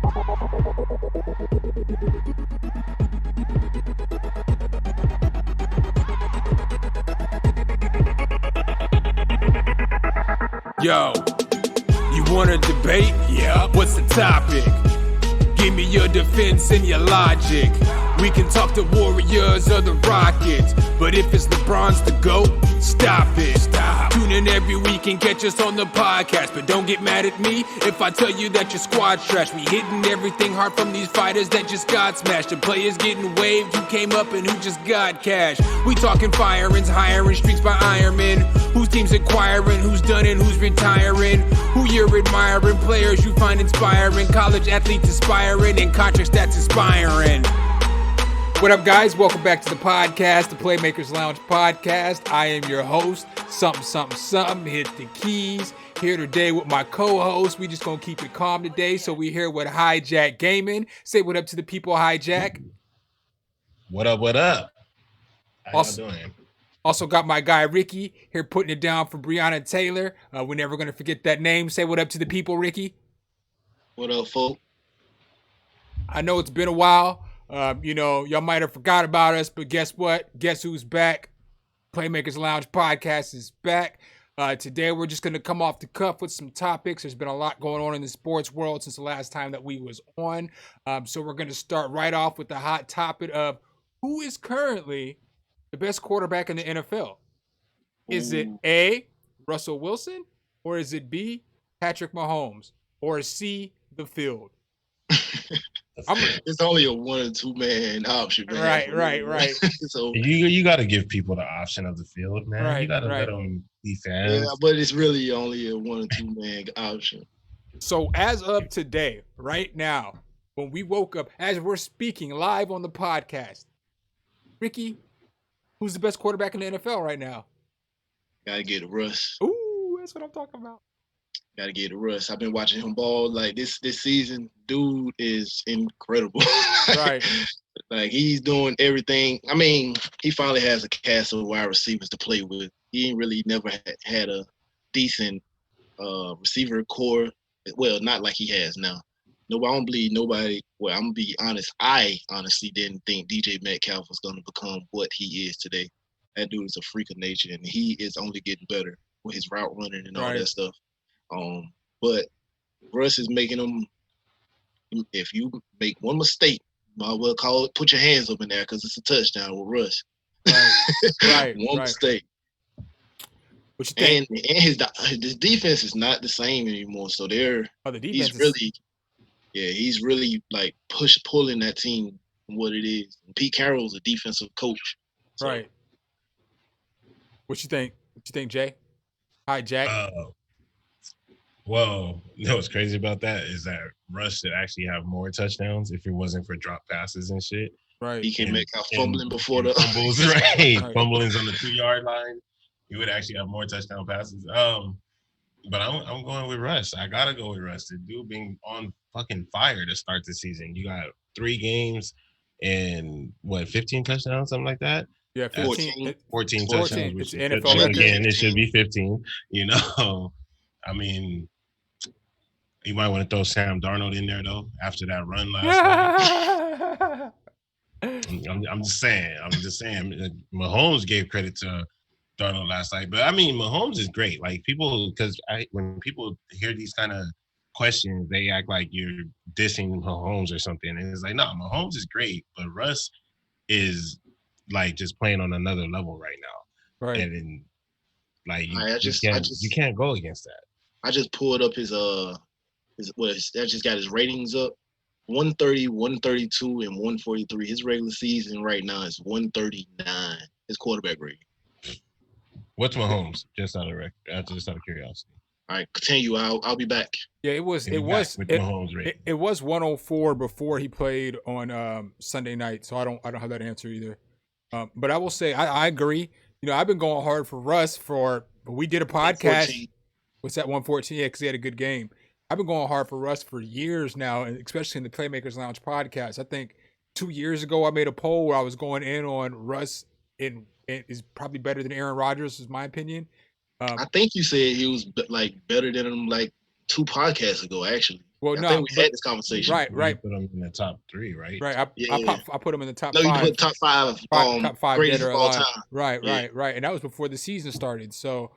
Yo, you want to debate? Yeah. What's the topic? Give me your defense and your logic. We can talk the Warriors or the Rockets, but if it's LeBron's the GOAT, stop it. Stop. Tune in every week and catch us on the podcast, but don't get mad at me if I tell you that your squad's trash. We hitting everything hard from these fighters that just got smashed. The players getting waived who came up and who just got cash. We talking firings, hiring streaks by Ironman. Whose team's acquiring, who's done and who's retiring. Who you're admiring, players you find inspiring. College athletes aspiring and contracts that's inspiring. What up, guys? Welcome back to the podcast, the Playmaker's Lounge Podcast. I am your host, something, hit the keys. Here today with my co-host. We just gonna keep it calm today, so we here with Hijack Gaming. Say what up to the people, Hijack. What up? How y'all doing? Also got my guy Ricky here putting it down for Breonna Taylor. We're never gonna forget that name. Say what up to the people, Ricky. What up, folk? I know it's been a while. Y'all might have forgot about us, but guess what? Guess who's back? Playmaker's Lounge Podcast is back. Today, we're just going to come off the cuff with some topics. There's been a lot going on in the sports world since the last time that we was on. So we're going to start right off with the hot topic of who is currently the best quarterback in the NFL? Is it A, Russell Wilson, or is it B, Patrick Mahomes, or C, the field? It's only a 1 or 2 man option, man. Right. So you got to give people the option of the field, man. Right, you got to let them be fans. Yeah, but it's really only a 1 or 2 man option. So as of today, right now, when we woke up, as we're speaking live on the podcast, Ricky, who's the best quarterback in the NFL right now? Gotta get Russ. Ooh, that's what I'm talking about. Gotta get Russ. I've been watching him ball like this season. Dude is incredible. Right. Like he's doing everything. I mean, he finally has a cast of wide receivers to play with. He ain't really never had a decent receiver core. Well, not like he has now. No, I don't believe nobody. Well, I'm gonna be honest. I honestly didn't think DJ Metcalf was gonna become what he is today. That dude is a freak of nature, and he is only getting better with his route running and all that stuff. But Russ is making them. If you make one mistake, you might well put your hands up in there because it's a touchdown with Russ. Right. One mistake. What you think? And his defense is not the same anymore. So the defense he's really like pulling that team from what it is. And Pete Carroll's a defensive coach. So. Right. What you think? Jay? Hi, Jack. Well, you know what's crazy about that is that Russ should actually have more touchdowns if it wasn't for drop passes and shit. Right. He can make out fumbling before the fumbles, right? Fumbling's on the 2-yard line. He would actually have more touchdown passes. But I'm going with Russ. I gotta go with Russ. The dude being on fucking fire to start the season. You got 3 games and 15 touchdowns, something like that. Yeah, 14 touchdowns. It's NFL record. Again, it should be 15. You know, I mean. You might want to throw Sam Darnold in there though after that run last night. I'm just saying. Mahomes gave credit to Darnold last night, but I mean Mahomes is great. Like when people hear these kind of questions, they act like you're dissing Mahomes or something, and it's like, no, Mahomes is great, but Russ is like just playing on another level right now. Right. And like you can't go against that. I just pulled up his that just got his ratings up. 130, 132, and 143. His regular season right now is 139. His quarterback rating. What's Mahomes? Just out of curiosity. All right, continue. I'll be back. Yeah, it was 104 before he played on Sunday night. So I don't have that answer either. But I will say I agree. You know, I've been going hard for Russ we did a podcast. 114. What's that, 114? Yeah, because he had a good game. I've been going hard for Russ for years now, and especially in the Playmaker's Lounge podcast. I think 2 years ago I made a poll where I was going in on Russ is probably better than Aaron Rodgers, is my opinion. I think you said he was like better than him like 2 podcasts ago, actually. Well, I no, think we but had this conversation. right, We put them in the top 3, right? right. Yeah. I put him in the top No, you five. put top five, Top five dead greatest or of all alive. time. Right, Yeah. right. And that was before the season started. So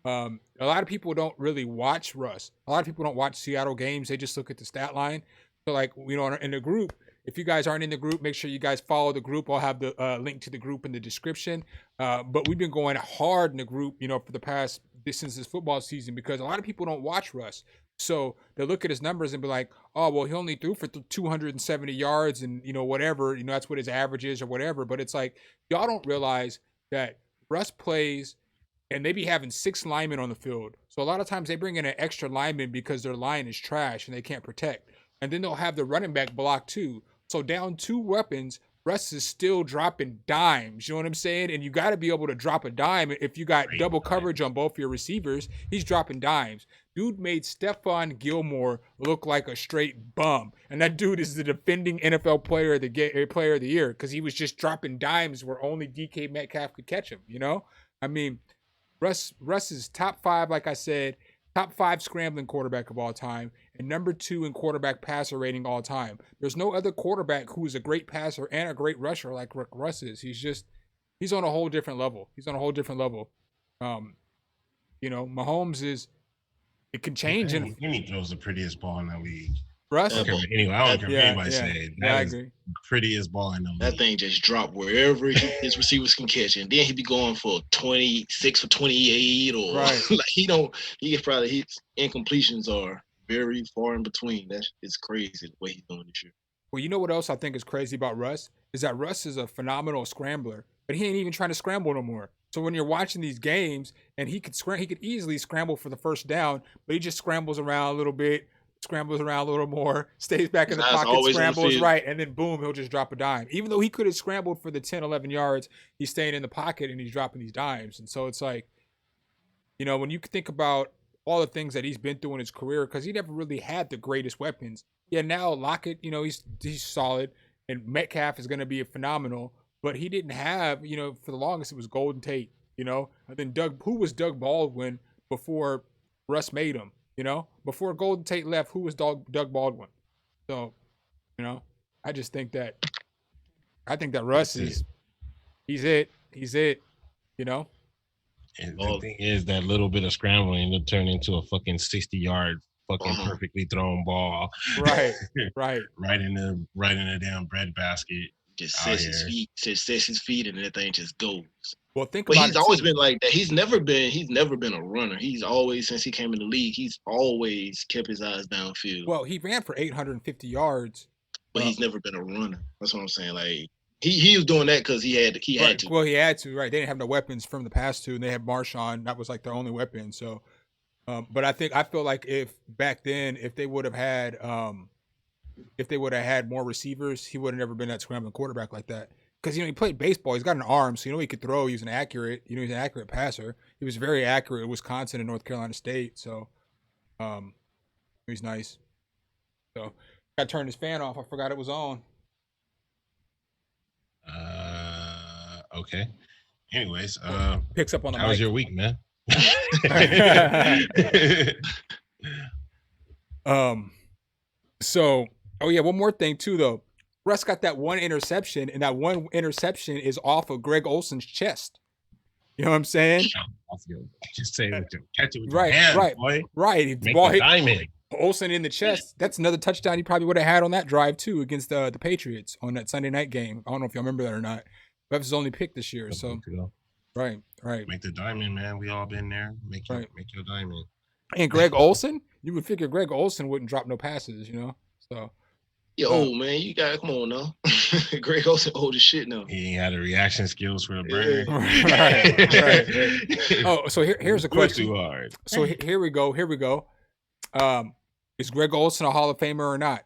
a lot of people don't really watch Russ. A lot of people don't watch Seattle games. They just look at the stat line. So like, you know, in the group, if you guys aren't in the group, make sure you guys follow the group. I'll have the link to the group in the description. But we've been going hard in the group, you know, for the past since this football season, because a lot of people don't watch Russ. So they look at his numbers and be like, oh, well, he only threw for 270 yards and, you know, whatever, you know, that's what his average is or whatever. But it's like, y'all don't realize that Russ plays and they be having 6 linemen on the field. So a lot of times they bring in an extra lineman because their line is trash and they can't protect. And then they'll have the running back block too. So down 2 weapons, Russ is still dropping dimes. You know what I'm saying? And you got to be able to drop a dime. If you got double coverage on both your receivers, he's dropping dimes. Dude made Stephon Gilmore look like a straight bum. And that dude is the defending NFL player of the year because he was just dropping dimes where only DK Metcalf could catch him, you know? I mean, Russ is top 5, like I said, top 5 scrambling quarterback of all time, and number 2 in quarterback passer rating all time. There's no other quarterback who is a great passer and a great rusher like Russ is. He's on a whole different level. You know, Mahomes it can change. And he throws the prettiest ball in the league. Russ? Anyway, I don't care what anybody said. I agree. Prettiest ball in the league. That thing just dropped wherever his receivers can catch it. And then he'd be going for 26 for 28 or like his incompletions are very far in between. It's crazy the way he's doing this year. Well, you know what else I think is crazy about Russ? Is that Russ is a phenomenal scrambler, but he ain't even trying to scramble no more. So when you're watching these games and he could easily scramble for the first down, but he just scrambles around a little bit, scrambles around a little more, stays back in the pocket, scrambles right, and then boom, he'll just drop a dime. Even though he could have scrambled for the 10, 11 yards, he's staying in the pocket and he's dropping these dimes. And so it's like, you know, when you think about all the things that he's been through in his career, because he never really had the greatest weapons. Yeah, now Lockett, you know, he's solid, and Metcalf is going to be a phenomenal, but he didn't have, you know, for the longest it was Golden Tate, you know, and then who was Doug Baldwin before Russ made him, you know, before Golden Tate left, who was Doug Baldwin? So, you know, I think that Russ he's it, you know. And the thing is, that little bit of scrambling will turn into a fucking 60-yard fucking perfectly thrown ball. Right. right in the damn bread basket. Just sets his feet, and that thing just goes. Well, he's always been like that. He's never been a runner. He's always, since he came in the league, he's always kept his eyes downfield. Well, he ran for 850 yards, but he's never been a runner. That's what I'm saying. Like he was doing that because he had to. Well, he had to. Right, they didn't have no weapons from the past 2, and they had Marshawn. That was like their only weapon. So, but I feel like if back then, if they would have had more receivers, he would have never been that scrambling quarterback like that. Because, you know, he played baseball. He's got an arm, so, you know, he could throw. He's an accurate passer. He was very accurate at Wisconsin and North Carolina State. So, he's nice. So, got to turn his fan off. I forgot it was on. Okay. Anyways, picks up on the mic. How was your week, man? So, one more thing too, though. Russ got that one interception, and that one interception is off of Greg Olson's chest. You know what I'm saying? Just say it, catch it with your hand, boy. Right. Make the diamond. Olsen in the chest. That's another touchdown he probably would have had on that drive too against the Patriots on that Sunday night game. I don't know if y'all remember that or not. That was his only pick this year. So, right. Make the diamond, man. We all been there. Make your diamond. And Greg Olsen, you would figure Greg Olsen wouldn't drop no passes, you know. So. Yo, man, you got come on now. Greg Olsen old as shit now. He ain't had the reaction skills for a burner. Right. Oh, so here's a question. Too hard. So here we go. Is Greg Olsen a Hall of Famer or not?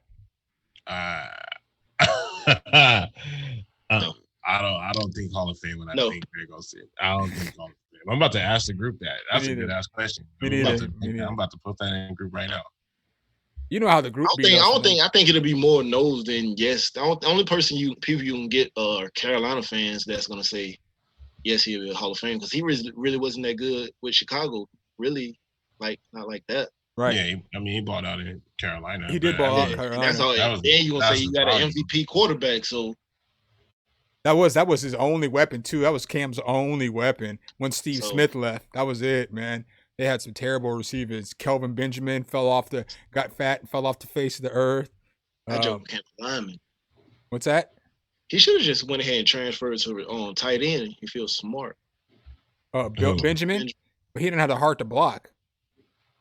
No. I don't think Hall of Fame when I think Greg Olsen. I don't think Hall of Fame. I'm about to ask the group that. That's a good ass question. I'm about to put that in the group right now. You know how the group. I think it'll be more no's than yes. The only people you can get are Carolina fans that's gonna say yes, he'll be a Hall of Fame because he really wasn't that good with Chicago. Really, like not like that. Right. Yeah, he balled out in Carolina. He did ball out in Carolina. That's all. Then you gonna say you got an MVP quarterback, so that was his only weapon too. That was Cam's only weapon when Steve Smith left. That was it, man. They had some terrible receivers. Kelvin Benjamin got fat and fell off the face of the earth. That joke became a lineman. What's that? He should have just went ahead and transferred to tight end. He feels smart. Benjamin? But he didn't have the heart to block.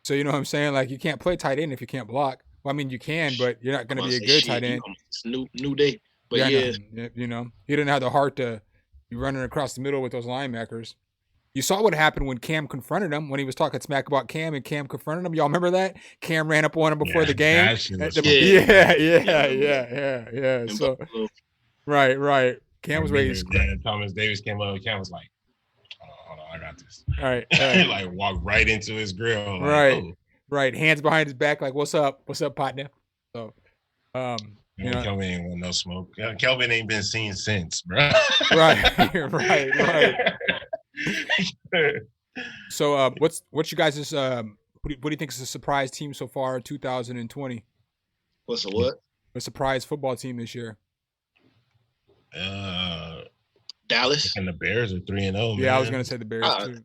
So you know what I'm saying? Like you can't play tight end if you can't block. Well, I mean you can, but you're not going to be a good tight end. It's new day. But yeah, you know, he didn't have the heart to be running across the middle with those linebackers. You saw what happened when Cam confronted him when he was talking smack about Cam and Cam confronted him. Y'all remember that? Cam ran up on him before the game. Yeah. So right. Cam was ready to scrap. Thomas Davis came up. Cam was like, "Hold on, I got this." All right. Like walked right into his grill. Like, right. Hands behind his back, like, "What's up, partner?" So, Kelvin ain't want no smoke. Kelvin ain't been seen since, bro. Right. So, what's you guys' what do you think is a surprise team so far in 2020? What's a what? A surprise football team this year. Dallas. And the Bears are 3-0. Yeah, I was gonna say the Bears too.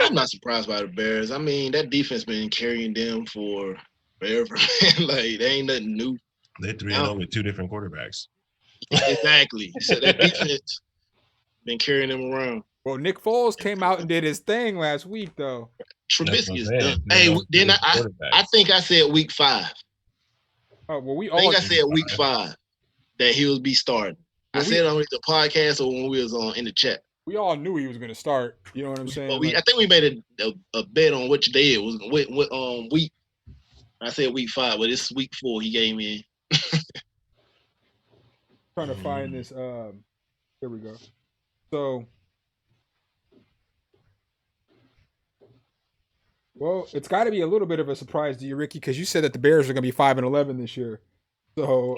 I'm not surprised by the Bears. I mean, that defense been carrying them for forever. Like, they ain't nothing new. They're 3-0 with two different quarterbacks. Exactly. So that defense been carrying them around. Well, Nick Foles came out and did his thing last week, though. Trubisky is done. Hey, then I think I said week 5. Oh well, I said week 5 that he would be starting. Well, I said it on the podcast or when we was in the chat. We all knew he was going to start. You know what I'm saying? But I think we made a bet on which day it was. What week? I said week 5, but it's week 4. He came in. Trying to find this. Here we go. So, well, it's got to be a little bit of a surprise to you, Ricky, because you said that the Bears are going to be 5-11 this year. So,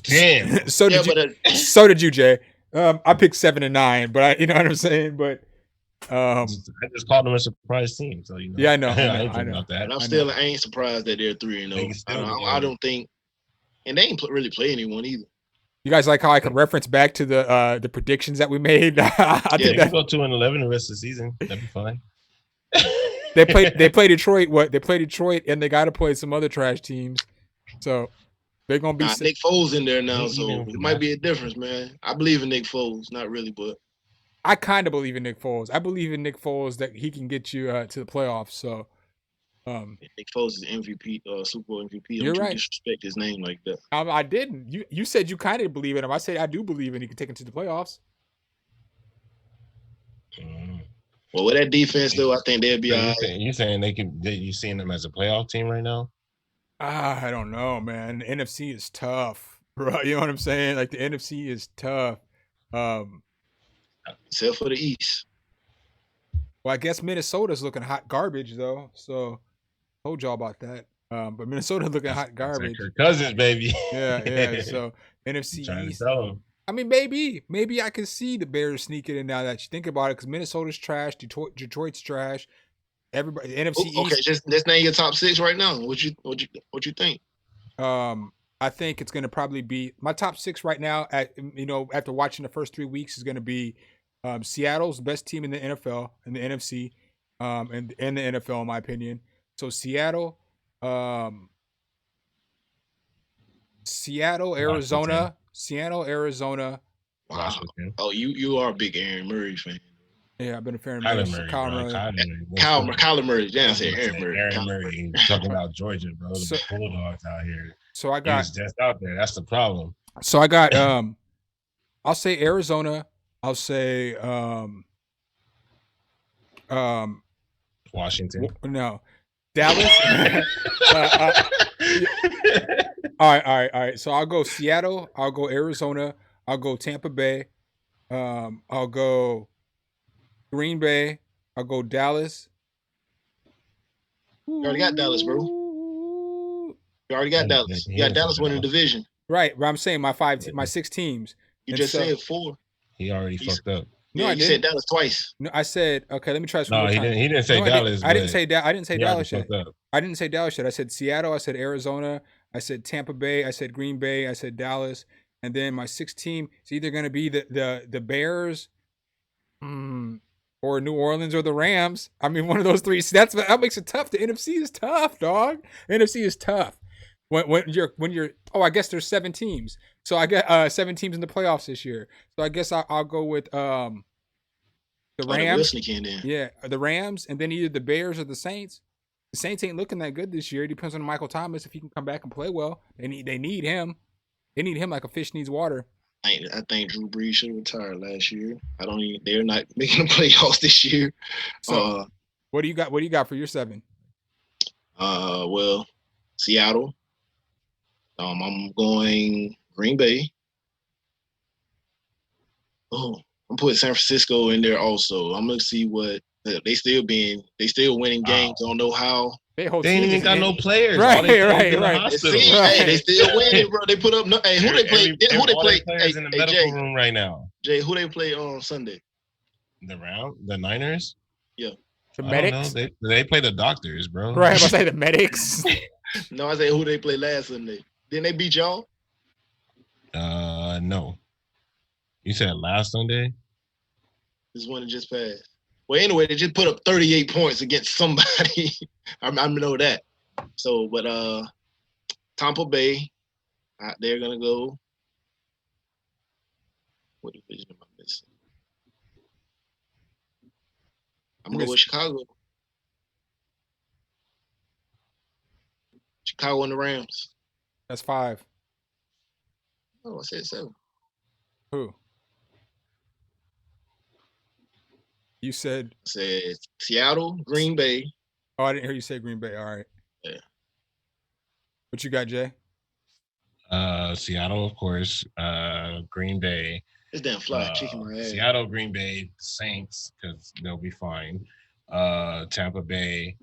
damn. So did you, Jay. I picked 7-9, but you know what I'm saying. But I just called them a surprise team. So you know. Yeah, I know. I know. About that. And I ain't surprised that they're 3-0. I don't think, and they ain't really play anyone either. You guys like how I can reference back to the predictions that we made? I think they go 2-11 the rest of the season. That'd be fine. They play Detroit. They play Detroit, and they got to play some other trash teams. So they're gonna be. Nick Foles in there now, so it might be a difference, man. I believe in Nick Foles, not really, but I kind of believe in Nick Foles. I believe in Nick Foles that he can get you to the playoffs. So. Nick Foles is MVP, Super Bowl MVP. You're right. Disrespect his name like that. I didn't. You said you kind of believe in him. I said I do believe in he can take him to the playoffs. Well, with that defense, though, I think they'll be all right. You saying you seeing them as a playoff team right now? I don't know, man. The NFC is tough, bro. You know what I'm saying? Like the NFC is tough. Except for the East. Well, I guess Minnesota's looking hot garbage, though. So. Told y'all about that. But Minnesota looking hot garbage. Kirk Cousins, baby. Yeah. So NFC East. I mean, maybe I can see the Bears sneaking in now that you think about it, because Minnesota's trash, Detroit's trash. Everybody, the NFC East. Okay, just let's name your top 6 right now. What you think? I think it's going to probably be my top 6 right now. After watching the first 3 weeks, is going to be Seattle's the best team in the NFL and the NFC, and the NFL in my opinion. So Seattle, Arizona. Wow. Oh, you are a big Aaron Murray fan. Yeah, I've been a fan of Kyler Murray. Damn, I said Aaron Murray. Aaron Murray. Talking about Georgia, bro. The Bulldogs out here. So I got just out there. That's the problem. So I got I'll say Arizona. I'll say Washington. No. Dallas. All right. So I'll go Seattle. I'll go Arizona. I'll go Tampa Bay. I'll go Green Bay. I'll go Dallas. You already got Dallas, bro. You already got Dallas. You got Dallas winning the division. Right. But I'm saying my 6 teams. You just said 4. He already fucked up. No, yeah, you said Dallas twice. No, I said okay. Let me try this one No, more time. he didn't say Dallas. I didn't say that. I didn't say Dallas yet. Up. I didn't say Dallas yet. I said Seattle. I said Arizona. I said Tampa Bay. I said Green Bay. I said Dallas. And then my sixth team is either going to be the Bears, or New Orleans or the Rams. I mean, one of those three. That makes it tough. The NFC is tough, dog. The NFC is tough. When you're I guess there's 7 teams. So I get 7 teams in the playoffs this year. So I guess I'll go with the Rams. Yeah, the Rams, and then either the Bears or the Saints. The Saints ain't looking that good this year. It depends on Michael Thomas if he can come back and play well. They need him. They need him like a fish needs water. I think Drew Brees should have retired last year. They're not making the playoffs this year. So what do you got? What do you got for your 7? Well, Seattle. I'm going Green Bay. Oh, I'm putting San Francisco in there also. I'm gonna see what they still winning games. I don't know how. They ain't even got no players. Right. They still winning, bro. They put up no. Hey, who they play? Who they play? Players in the medical room right now. Jay, who they play on Sunday? The Niners. Yeah. The medics. They play the doctors, bro. Right. I was say the medics. No, I say who they play last Sunday. Didn't they beat y'all? No. You said last Sunday? This one that just passed. Well, anyway, they just put up 38 points against somebody. I know that. So, but Tampa Bay, they're gonna go. What division am I missing? I'm gonna go with Chicago. Chicago and the Rams. That's 5. Oh, I said 7. Who? You said Seattle, Green Bay. Oh, I didn't hear you say Green Bay. All right. Yeah. What you got, Jay? Seattle, of course. Green Bay. This damn fly kicking my ass. Seattle, Green Bay, Saints, because they'll be fine. Tampa Bay,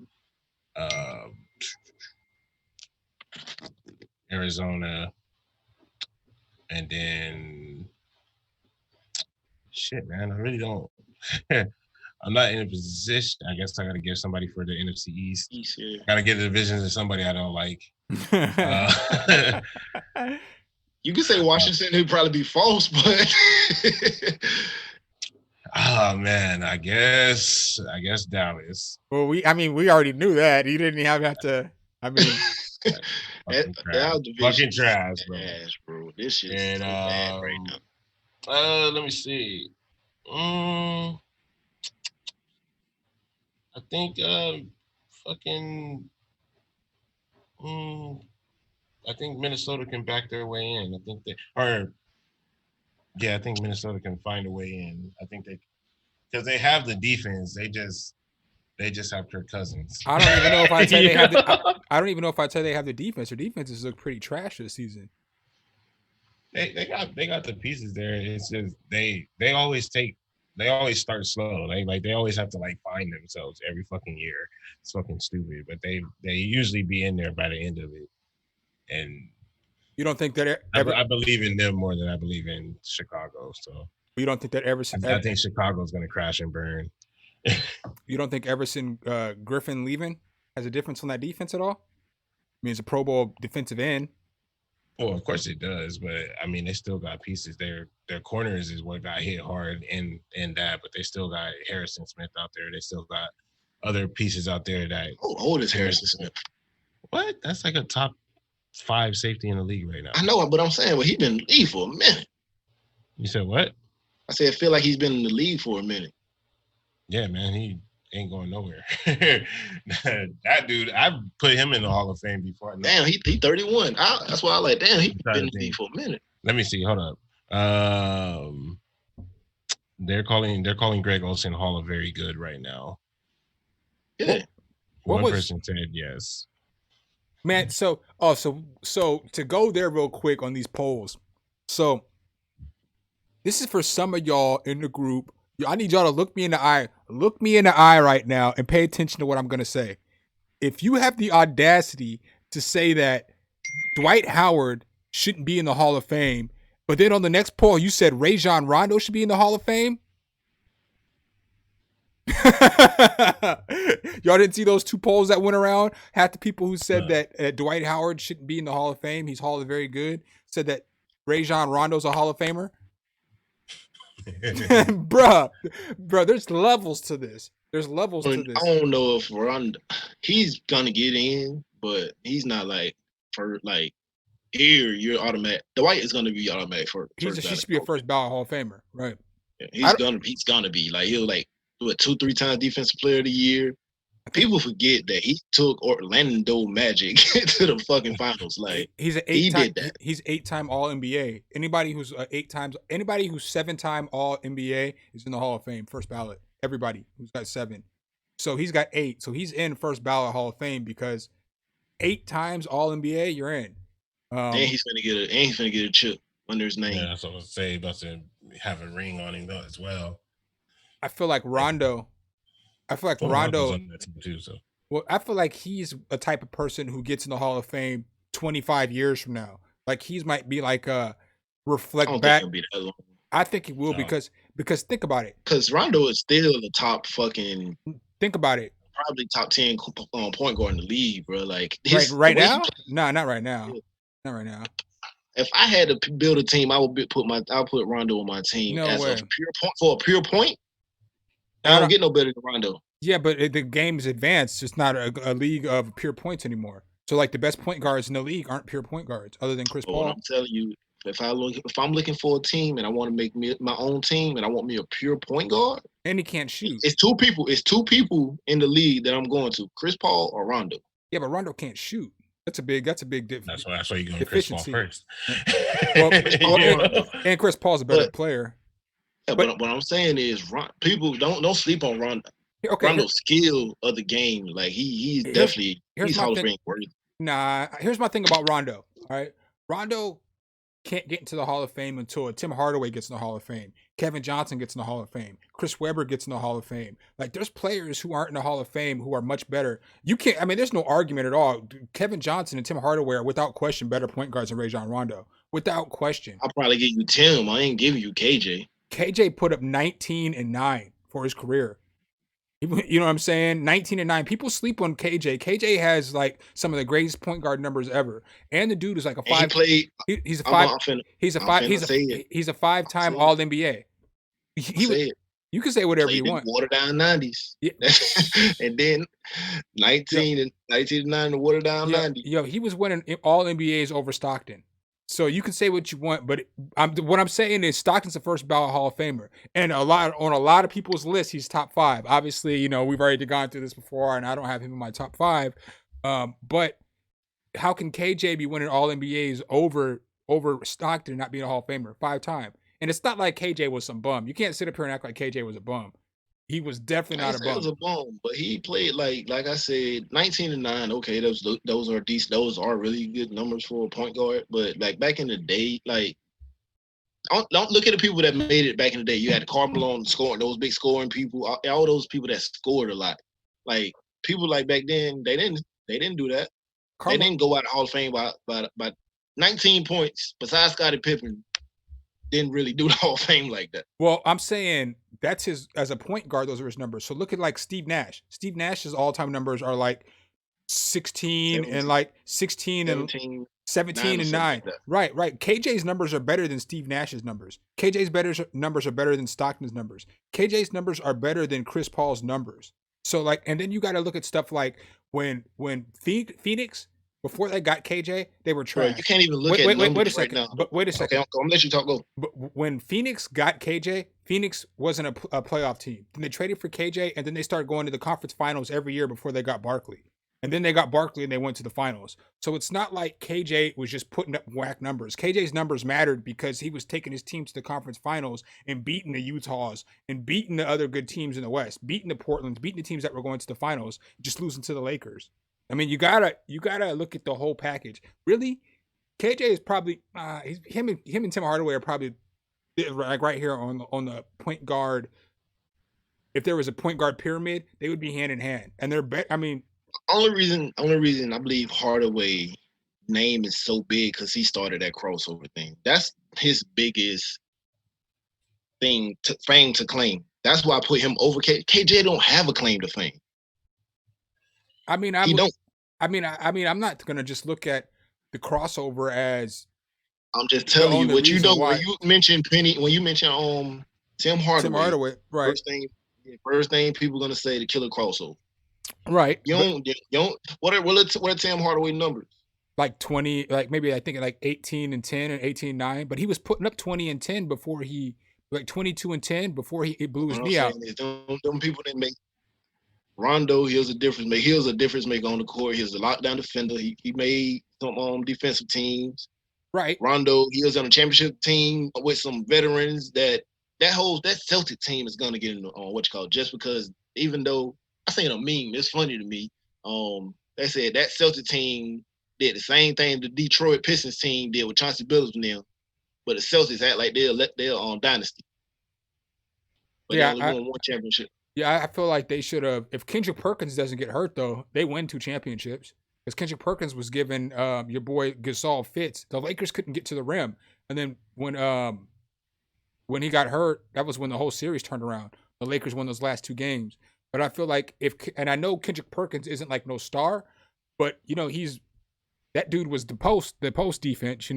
Arizona, and then shit, man. I really don't. I'm not in a position. I guess I got to give somebody for the NFC East. Yeah. Got to give the divisions to somebody I don't like. You could say Washington, who'd probably be false, but oh man, I guess Dallas. Well, we already knew that. You didn't have to. I mean, fucking trash, bro. Bro. This shit is so bad right now. Let me see. I think I think Minnesota can back their way in. I think Minnesota can find a way in. I think because they have the defense. They just have Kirk Cousins. I don't even know if I'd say they have I don't even know if I'd say they have the defense. Their defenses look pretty trash this season. They got the pieces there. It's just they always start slow. They always have to find themselves every fucking year. It's fucking stupid. But they usually be in there by the end of it. And you don't think that I believe in them more than I believe in Chicago. So you don't think that I think Chicago's gonna crash and burn. You don't think Everson Griffin leaving has a difference on that defense at all? I mean, it's a Pro Bowl defensive end. Well, of course it does, but I mean, they still got pieces. Their corners is what got hit hard in that, but they still got Harrison Smith out there. They still got other pieces out there that. How old is Harrison Smith? What? That's like a top 5 safety in the league right now. I know, but I'm saying, he's been in the league for a minute. You said what? I said, I feel like he's been in the league for a minute. Yeah, man, he ain't going nowhere. That dude, I put him in the Hall of Fame before. Damn, he 31. That's why I like. Damn, he's been in the league for a minute. Let me see. Hold up. They're calling Greg Olsen Hall of Very Good right now. Yeah. One person said yes. Man, so to go there real quick on these polls. So this is for some of y'all in the group. I need y'all to look me in the eye. Look me in the eye right now and pay attention to what I'm going to say. If you have the audacity to say that Dwight Howard shouldn't be in the Hall of Fame, but then on the next poll you said Rajon Rondo should be in the Hall of Fame, Y'all didn't see those 2 polls that went around? Half the people who said No. that Dwight Howard shouldn't be in the Hall of Fame, he's Hall of Very Good, said that Rajon Rondo's a Hall of Famer. bruh, there's levels to this. There's levels to this. I don't know if Rondo, he's gonna get in, but he's not like for like here you're automatic. Dwight is gonna be automatic for He should be a first ballot Hall of Famer, right? He's gonna be like he'll like do it 2-3 times defensive player of the year. People forget that he took Orlando Magic to the fucking finals. Like he's an 8-time All NBA. Anybody who's 7-time All NBA is in the Hall of Fame, first ballot. Everybody who's got 7. So he's got 8. So he's in first ballot Hall of Fame because 8 times All NBA, you're in. And he's gonna get a chip under his name. Yeah, that's what I was saying. About to have a ring on him though as well. I feel like Rondo. Rondo's on that team too, so. Well, I feel like he's a type of person who gets in the Hall of Fame 25 years from now. Like he might be like reflect back. Think he'll be that long. I think he will because think about it. Because Rondo is still the top fucking. Think about it. Probably top 10 point guard in the league, bro. Like right now? No, not right now. Yeah. Not right now. If I had to build a team, I'll put Rondo on my team no as way. a pure point for a pure point. I don't get no better than Rondo. Yeah, but the game is advanced. It's not a league of pure points anymore. So like the best point guards in the league aren't pure point guards, other than Chris Paul. I'm telling you, if I'm looking for a team and I want to make me my own team and I want me a pure point guard, and he can't shoot. It's two people in the league that I'm going to: Chris Paul or Rondo. Yeah, but Rondo can't shoot. That's a big difference. That's why you're going Chris Paul first. And Chris Paul's a better player. Yeah, but what I'm saying is, people don't sleep on Rondo. Okay, Rondo's skill of the game, like he's definitely Hall of Fame worthy. Nah, here's my thing about Rondo. All right, Rondo can't get into the Hall of Fame until Tim Hardaway gets in the Hall of Fame, Kevin Johnson gets in the Hall of Fame, Chris Webber gets in the Hall of Fame. Like there's players who aren't in the Hall of Fame who are much better. You can't. I mean, there's no argument at all. Kevin Johnson and Tim Hardaway are without question better point guards than Rajon Rondo, without question. I'll probably give you Tim. I ain't giving you KJ. KJ put up 19 and 9 for his career. You know what I'm saying? 19 and 9. People sleep on KJ. KJ has like some of the greatest point guard numbers ever, and the dude is like a 5. He's a 5. He's a 5-time All NBA. You can say whatever you want. Water down 90s. Yeah. And then 19 and 9 to water down 90. Yo, he was winning All NBAs over Stockton. So you can say what you want, but what I'm saying is Stockton's the first ballot Hall of Famer, and on a lot of people's lists, he's top 5. Obviously, you know we've already gone through this before, and I don't have him in my top 5. But how can KJ be winning All NBAs over Stockton and not being a Hall of Famer 5-time? And it's not like KJ was some bum. You can't sit up here and act like KJ was a bum. He was definitely not a bum. He was a bum, but he played like I said, 19 and 9. Okay, those are decent. Those are really good numbers for a point guard. But like back in the day, like don't look at the people that made it back in the day. You had Karl Malone scoring, those big scoring people, all those people that scored a lot. Like people like back then, they didn't do that. They didn't go out of Hall of Fame by 19 points. Besides Scottie Pippen, didn't really do the Hall of Fame like that. Well, I'm saying that's his as a point guard. Those are his numbers. So look at like Steve Nash. Steve Nash's all-time numbers are like 16 and like 16 17, and 17 and 9. Right. KJ's numbers are better than Steve Nash's numbers. KJ's numbers are better than Stockton's numbers. KJ's numbers are better than Chris Paul's numbers. So like, and then you got to look at stuff like when Phoenix. Before they got KJ, they were trash. You can't even look at numbers a second. right now. But wait a second. Okay, I'm gonna let you talk. Go. But when Phoenix got KJ, Phoenix wasn't a playoff team. Then they traded for KJ, and then they started going to the conference finals every year before they got Barkley. And then they got Barkley, and they went to the finals. So it's not like KJ was just putting up whack numbers. KJ's numbers mattered because he was taking his team to the conference finals and beating the Utahs and beating the other good teams in the West, beating the Portlands, beating the teams that were going to the finals, just losing to the Lakers. I mean, you gotta look at the whole package. Really, KJ is probably him and Tim Hardaway are probably like right here on the point guard. If there was a point guard pyramid, they would be hand in hand, and they're I mean, only reason I believe Hardaway name is so big because he started that crossover thing. That's his biggest fame to claim. That's why I put him over KJ. Don't have a claim to fame. I mean, He don't. I'm not gonna just look at the crossover as. I'm just telling you the what you reason know. why- When you mention Tim Hardaway, right? first thing people gonna say the killer crossover. Right. You don't. What are Tim Hardaway numbers? Like 20, like maybe I think like 18 and 10 and 18 and 9, but he was putting up 20 and 10 before he, like 22 and 10 before he blew his knee out. Them people that make Rondo, he was a difference maker. He was a difference maker on the court. He was a lockdown defender. He made some defensive teams. Right. Rondo, he was on a championship team with some veterans. That Celtic team is gonna get in just because even though I seen a meme, it's funny to me. They said that Celtic team did the same thing the Detroit Pistons team did with Chauncey Billups and them, but the Celtics act like they're on dynasty. But they only won one championship. Yeah, I feel like they should have. If Kendrick Perkins doesn't get hurt, though, they win 2 championships. Because Kendrick Perkins was given your boy Gasol fits. The Lakers couldn't get to the rim, and then when he got hurt, that was when the whole series turned around. The Lakers won those last 2 games. But I feel like and I know Kendrick Perkins isn't like no star, but that dude was the post defense.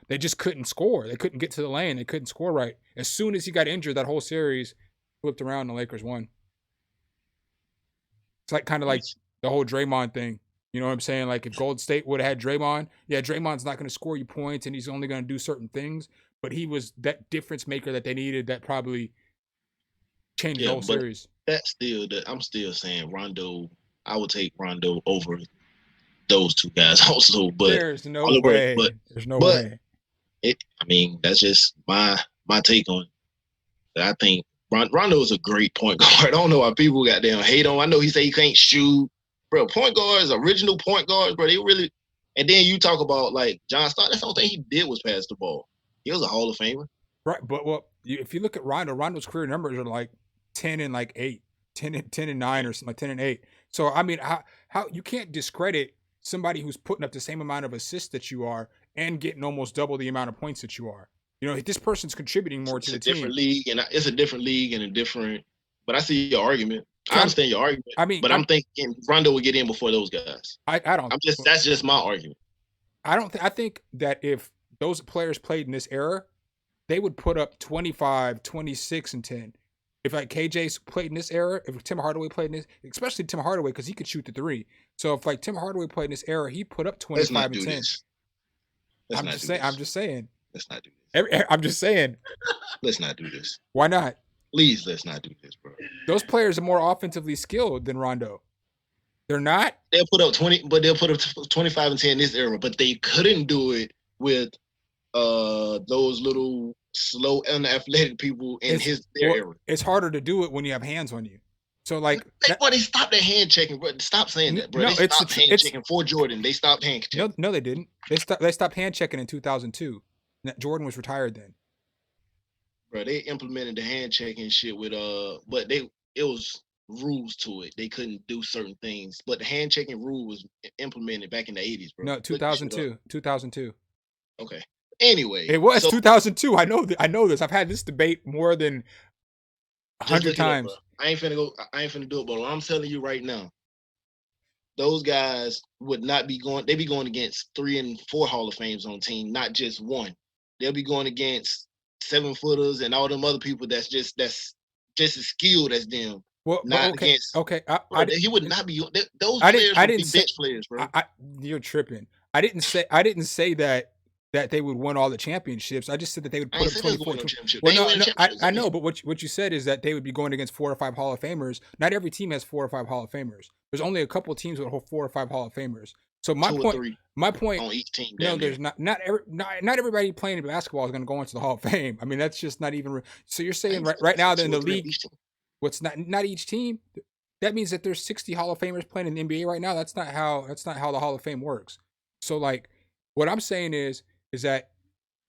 They just couldn't score. They couldn't get to the lane. They couldn't score right. As soon as he got injured, that whole series flipped around. And the Lakers won. It's like kind of like the whole Draymond thing. You know what I'm saying? Like if Golden State would have had Draymond, Draymond's not going to score you points and he's only going to do certain things. But he was that difference maker that they needed that probably changed the whole series. I'm still saying Rondo. I would take Rondo over those 2 guys also. But there's no way. There's no way. That's just my take on it. I think Rondo is a great point guard. I don't know why people goddamn hate on. I know he say he can't shoot. Bro, point guards, original point guards, bro, they really. And then you talk about like John Stockton. That's the only thing he did was pass the ball. He was a Hall of Famer. Right, but if you look at Rondo's career numbers are like 10 and like 8, 10 and 9 or something, like 10 and 8. So I mean, how you can't discredit somebody who's putting up the same amount of assists that you are and getting almost double the amount of points that you are. This person's contributing more to the team. It's a different league and a different. But I see your argument. I understand your argument. But I'm thinking Rondo would get in before those guys. I don't. That's just my argument. I think that if those players played in this era, they would put up 25, 26, and 10. If like KJ's played in this era, if Tim Hardaway played in this, especially Tim Hardaway because he could shoot the 3. So if like Tim Hardaway played in this era, he put up 25 and 10. I'm just saying. Let's not do this. I'm just saying. Let's not do this. Why not? Please, let's not do this, bro. Those players are more offensively skilled than Rondo. They're not. They'll put up 20, but they'll put up 25 and 10 in this era. But they couldn't do it with those little slow, unathletic people in their era. It's harder to do it when you have hands on you. So like, they stopped their hand checking, bro. Stop saying that, bro. They stopped hand checking for Jordan. They stopped hand checking. No, they didn't. They stopped hand checking in 2002. Jordan was retired then. Bro, they implemented the hand checking shit with but it was rules to it. They couldn't do certain things, but the hand checking rule was implemented back in the 80s, bro. No, 2002. 2002. Okay. Anyway, it was 2002. I know this. I've had this debate more than 100 times. I ain't finna do it, but I'm telling you right now, those guys would not be going. They be going against 3 and 4 Hall of Fames on team, not just one. They'll be going against 7-footers and all them other people that's just as skilled as them. Well, not okay, against. Okay, he would not be. Those I players didn't would be say, bench players, bro. You're tripping. I didn't say that they would win all the championships. I just said that they would put up 24. Well, no, I know, but what you said is that they would be going against 4 or 5 Hall of Famers. Not every team has 4 or 5 Hall of Famers. There's only a couple of teams with 4 or 5 Hall of Famers. So my point on each team. No, there's not everybody playing in basketball is going to go into the Hall of Fame. I mean, that's just not even. So you're saying right now that in the league, what's not each team? That means that there's 60 Hall of Famers playing in the NBA right now. That's not how the Hall of Fame works. So like, what I'm saying is that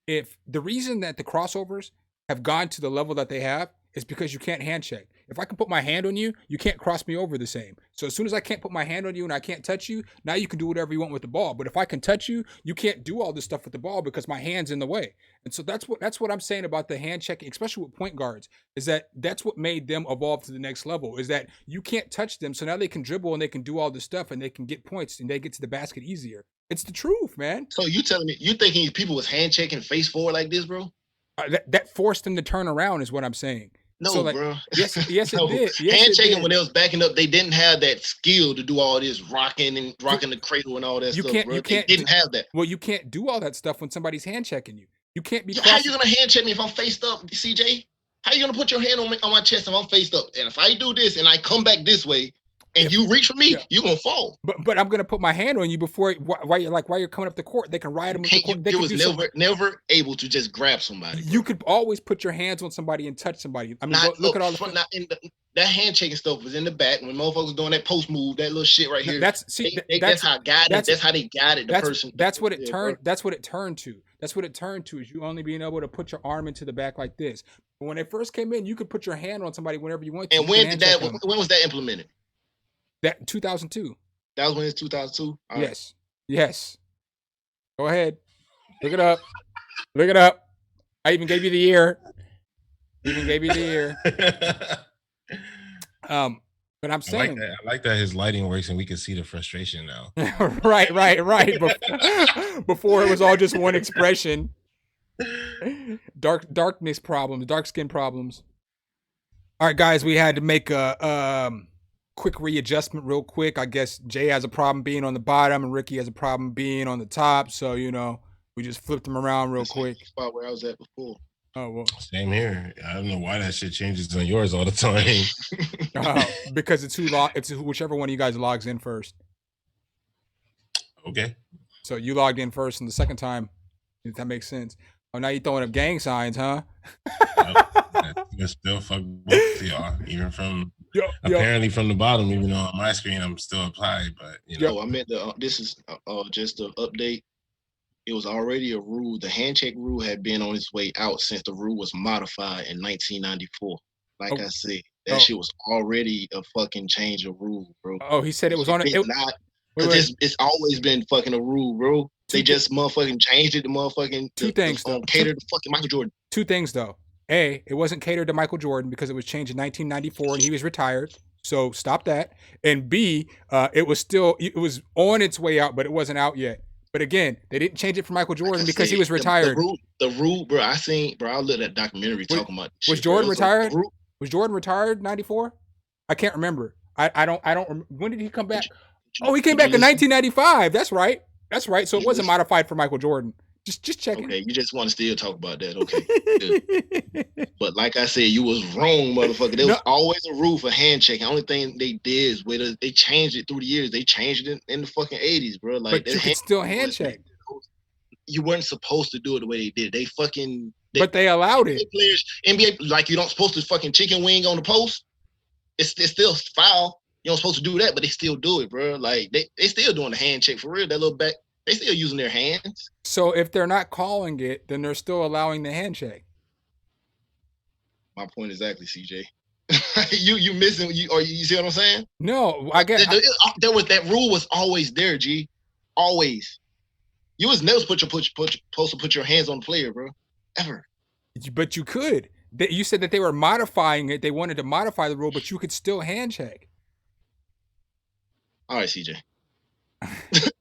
if the reason that the crossovers have gone to the level that they have is because you can't hand check. If I can put my hand on you, you can't cross me over the same. So as soon as I can't put my hand on you and I can't touch you, now you can do whatever you want with the ball. But if I can touch you, you can't do all this stuff with the ball because my hand's in the way. And so that's what I'm saying about the hand checking, especially with point guards, is that's what made them evolve to the next level, is that you can't touch them. So now they can dribble and they can do all this stuff and they can get points and they get to the basket easier. It's the truth, man. So you telling me you thinking people was hand checking face forward like this, bro? That forced them to turn around is what I'm saying. No, so like, bro. Yes, No. it did. Yes, hand it checking did. when they was backing up, they didn't have that skill to do all this rocking the cradle and all that stuff, bro. They didn't have that. Well, you can't do all that stuff when somebody's hand checking you. You can't be. How you gonna hand check me if I'm faced up, CJ? How you gonna put your hand on my chest if I'm faced up? And if I do this and I come back this way, and you reach for me, you're gonna fall. But I'm gonna put my hand on you before while you're coming up the court. They can ride them. You was never able to just grab somebody. Bro. You could always put your hands on somebody and touch somebody. I mean, look at all the that hand checking stuff was in the back when motherfuckers doing that post move, that little shit right here. That's how guided. That's how they guided the person. That's what it turned. That's what it turned to. That's what it turned to, is you only being able to put your arm into the back like this. But when they first came in, you could put your hand on somebody whenever you want to. And when was that implemented? That 2002. That was when it's 2002? Yes. Right. Yes. Go ahead. Look it up. Look it up. I even gave you the year. But I'm saying I like that his lighting works and we can see the frustration now. Right. Before it was all just one expression. Darkness problems, dark skin problems. All right, guys, we had to make a quick readjustment real quick. I guess Jay has a problem being on the bottom and Ricky has a problem being on the top. So, we just flipped them around real quick. The spot where I was at before. Oh, well. Same here. I don't know why that shit changes on yours all the time. Because it's whichever one of you guys logs in first. Okay. So you logged in first and the second time, if that makes sense. Oh, now you're throwing up gang signs, huh? You still fuck both of y'all, even from apparently from the bottom. Even though on my screen I'm still applied, but I meant this is just an update. It was already a rule. The hand check rule had been on its way out since the rule was modified in 1994. Like I said, that shit was already a fucking change of rule, bro. Oh, he said it was on it. It's always been fucking a rule, bro. They just motherfucking changed it to motherfucking two things cater to fucking Michael Jordan. Two things though. A, it wasn't catered to Michael Jordan because it was changed in 1994 and he was retired. So stop that. And B, it was on its way out, but it wasn't out yet. But again, they didn't change it for Michael Jordan because he was retired. The rule, bro. I looked at that documentary talking about. Was Jordan retired? Was Jordan retired in 94? I can't remember. I don't. When did he come back? He came back in 1995. That's right. So it wasn't modified for Michael Jordan. Just checking. Okay, you just want to still talk about that. Okay. But like I said, you was wrong, motherfucker. There was always a rule for hand checking. The only thing they did is they changed it through the years. They changed it in the fucking 80s, bro. Like, but you could still hand check. You weren't supposed to do it the way they did. But they allowed it. Players, NBA, like you don't supposed to fucking chicken wing on the post. It's still foul. You don't supposed to do that, but they still do it, bro. Like they still doing the hand check for real. That little back. They still using their hands. So if they're not calling it, then they're still allowing the handshake. My point exactly, CJ. you missing? You see what I'm saying? No, I get. That rule was always there, G. Always. You was never supposed to put your hands on the player, bro. Ever. But you could. You said that they were modifying it. They wanted to modify the rule, but you could still handshake. All right, CJ.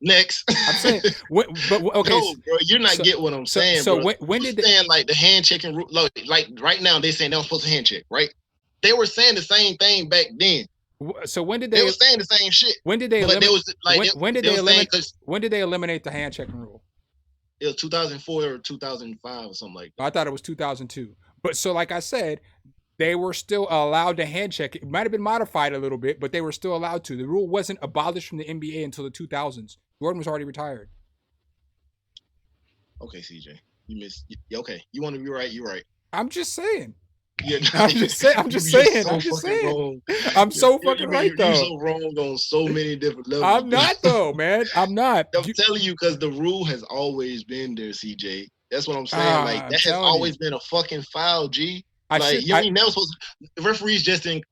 Next. I'm saying, okay. No, bro, you're not getting what I'm saying. So bro. when did they saying like the hand checking rule? Like right now, they're saying they're not supposed to hand check, right? They were saying the same thing back then. So when did they? They were saying the same shit. When did they? When did they eliminate the hand checking rule? It was 2004 or 2005 or something like that. I thought it was 2002. But so, like I said, they were still allowed to hand check. It might have been modified a little bit, but they were still allowed to. The rule wasn't abolished from the NBA until the 2000s. Jordan was already retired. Okay, CJ, you missed. Okay, you want to be right? You're right. I'm just saying. I'm just saying. I'm so fucking right though. You're so wrong on so many different levels. I'm not though, man. I'm not. I'm telling you, because the rule has always been there, CJ. That's what I'm saying. Like that has always been a fucking foul, G. You ain't never supposed to, the referees just didn't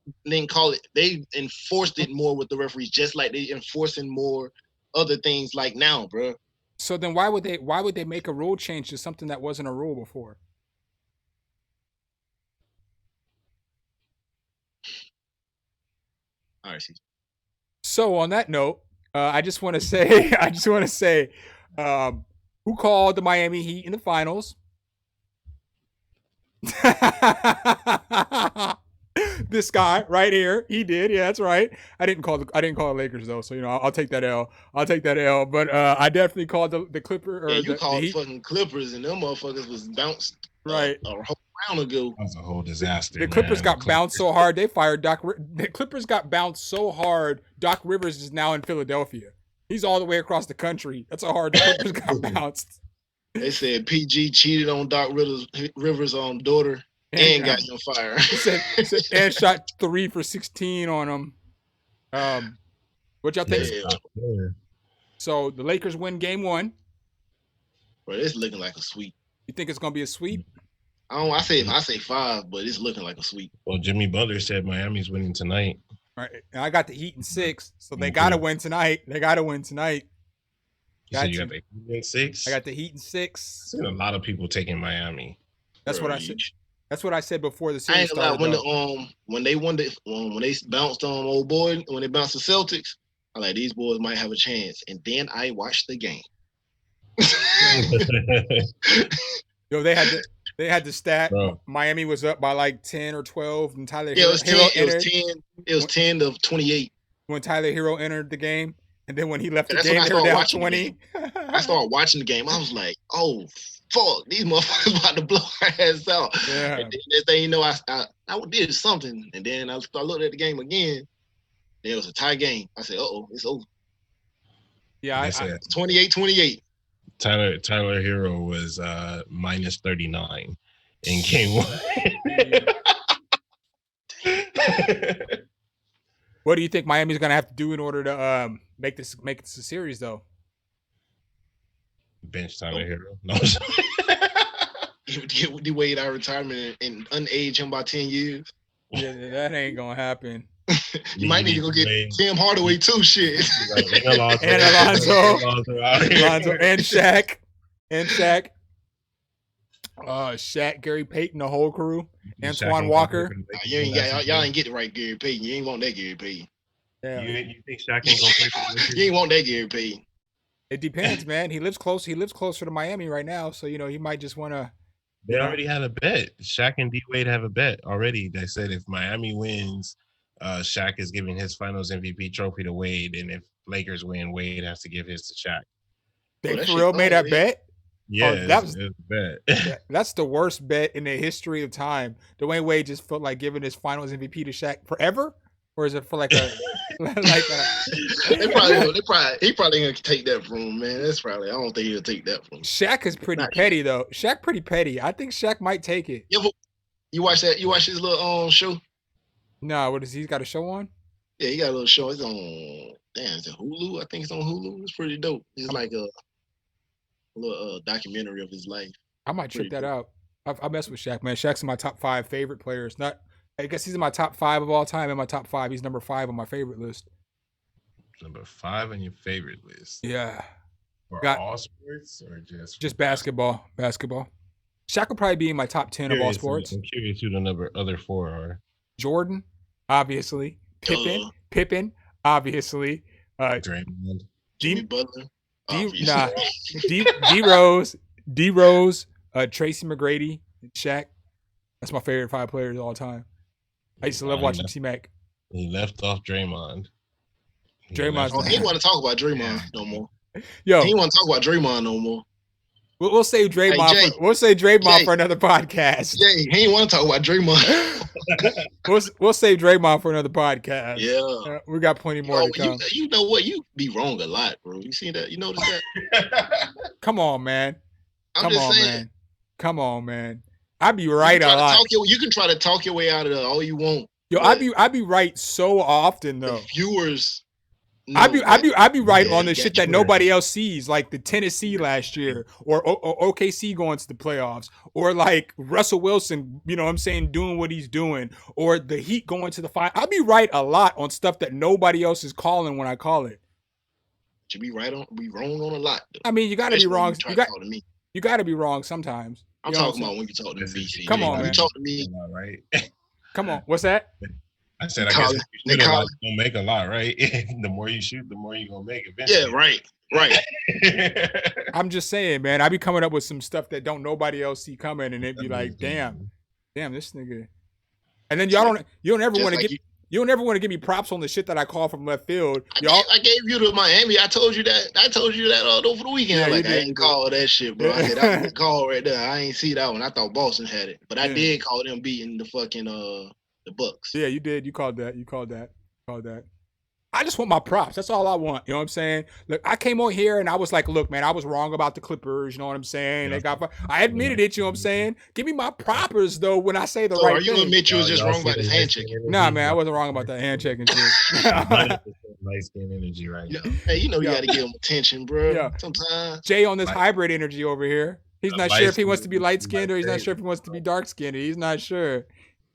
call it. They enforced it more with the referees, just like they enforcing more other things like now, bro. So then why would they make a rule change to something that wasn't a rule before? All right, So on that note, I just want to say, who called the Miami Heat in the finals? This guy right here, he did. Yeah, that's right. I didn't call the Lakers though, so I'll take that L. But I definitely called the Clipper. Or you called the fucking Clippers, and them motherfuckers was bounced right a whole round ago. That was a whole disaster. The Clippers man. got bounced so hard they fired Doc. The Clippers got bounced so hard. Doc Rivers is now in Philadelphia. He's all the way across the country. That's how hard the Clippers got bounced. They said PG cheated on Doc Rivers' daughter and got him fired. And shot 3 for 16 on him. What y'all think? Yeah. So the Lakers win game 1. Bro, it's looking like a sweep. You think it's gonna be a sweep? I say 5, but it's looking like a sweep. Well, Jimmy Butler said Miami's winning tonight. All right, and I got the Heat in 6, so they gotta win tonight. You said you got the Heat in 6? I got the Heat in 6. I've seen a lot of people taking Miami. That's what I said. That's what I said before the series I ain't gonna started. lie, when they bounced on old boy, when they bounced the Celtics, I'm like, these boys might have a chance. And then I watched the game. Yo, they had the stat. Bro. Miami was up by like 10 or 12, and Tyler Yeah, Hero entered. It was 10 to 28. When Tyler Hero entered the game, and then when he left the That's game, when I they were started down watching 20. I started watching the game. I was like, oh, fuck, these motherfuckers about to blow our ass out. Yeah. And then next thing you know, I did something. And then I looked at the game again. There was a tie game. I said, uh-oh, it's over. Yeah, I said 28-28. Tyler Hero was minus 39 in game 1. What do you think Miami's gonna have to do in order to make this a series though? Bench Tyler Hero. No. Get the Wade out of retirement and unage him by 10 years. Yeah, that ain't gonna happen. You might need to go get Tim Hardaway too. Shit. And Alonzo and Shaq. Shaq, Gary Payton, the whole crew. Antoine Walker. Y'all ain't get it right, Gary Payton. You ain't want that Gary Payton. Yeah. You think Shaq ain't gonna play for the Lakers? You ain't want that Gary Payton. It depends, man. He lives close. He lives closer to Miami right now, so he might just want to. They already had a bet. Shaq and D Wade have a bet already. They said if Miami wins, Shaq is giving his Finals MVP trophy to Wade, and if Lakers win, Wade has to give his to Shaq. They for real made that bet. Yeah, that was a bet. That's the worst bet in the history of time. Dwayne Wade just felt like giving his Finals MVP to Shaq forever, or is it for like a he probably gonna take that from him, man. That's probably I don't think he'll take that from him. Shaq is pretty petty though. Shaq pretty petty. I think Shaq might take it. Yeah, you watch that? You watch his little show? No, what is he's got a show on? Yeah, he got a little show. It's on is it Hulu? I think it's on Hulu. It's pretty dope. It's like a little documentary of his life. I might check that out. I mess with Shaq, man. Shaq's in my top 5 favorite players. I guess he's in my top 5 of all time. In my top 5, he's number 5 on my favorite list. Number 5 on your favorite list. Yeah. For all sports or just basketball? Basketball. Shaq will probably be in my top 10 of all sports. I'm curious who the other 4 are. Jordan, obviously. Pippen, obviously. Draymond. Jimmy Butler. D Rose, Tracy McGrady, Shaq. That's my favorite 5 players of all time. I used to love watching T-Mac. He left off Draymond. He ain't want to talk about Draymond no more. Yo, he ain't want to talk about Draymond no more. We'll save Draymond. Hey, Jay, we'll save Draymond for another podcast. Yeah, he ain't want to talk about Draymond. we'll save Draymond for another podcast. Yeah, we got plenty more to come. You know what? You be wrong a lot, bro. You see that? You notice that? Come on, man. Come on, man. I be right a lot. You can try to talk your way out of it all you want. Yo, I be right so often though. The viewers I'd be right Yeah, on the you shit got that nobody else sees, like the Tennessee last year, or OKC going to the playoffs, or like Russell Wilson, you know what I'm saying, doing what he's doing, or the Heat going to the final. I'll be right a lot on stuff that nobody else is calling when I call it. You be wrong on a lot. Though. I mean, you got to be Especially when wrong. you try to talk to me. You got to be wrong sometimes. I'm You know what talking saying? about when you talk to me, BC. Come on, When man. you talk to me, right? Come on, what's that? I said, I guess if you shoot a lot, you're gonna make a lot, right? The more you shoot, the more you're gonna make eventually. Yeah, right. I'm just saying, man. I be coming up with some stuff that don't nobody else see coming, and it'd be like, damn, this nigga. And then you don't ever want to get. You don't ever want to give me props on the shit that I call from left field. I gave you to Miami. I told you that over the weekend. Yeah, I didn't call that shit, bro. I said that was a call right there. I ain't see that one. I thought Boston had it, but I did call them beating the fucking the Bucks. Yeah, you did. You called that. I just want my props. That's all I want. You know what I'm saying? Look, I came on here and I was like, look, man, I was wrong about the Clippers. You know what I'm saying? Yeah. I admitted it. You know what I'm saying? Give me my proppers, though, when I say the right thing. Are you going to admit you was just wrong about this hand checking? Nah, man, I wasn't wrong about that hand checking shit. Light skin energy right now. Hey, you got to give him attention, bro. Yeah. Sometimes. Jay on this hybrid energy over here. He's not sure if he wants to be light-skinned or he's not sure if he wants to be dark-skinned. He's not sure.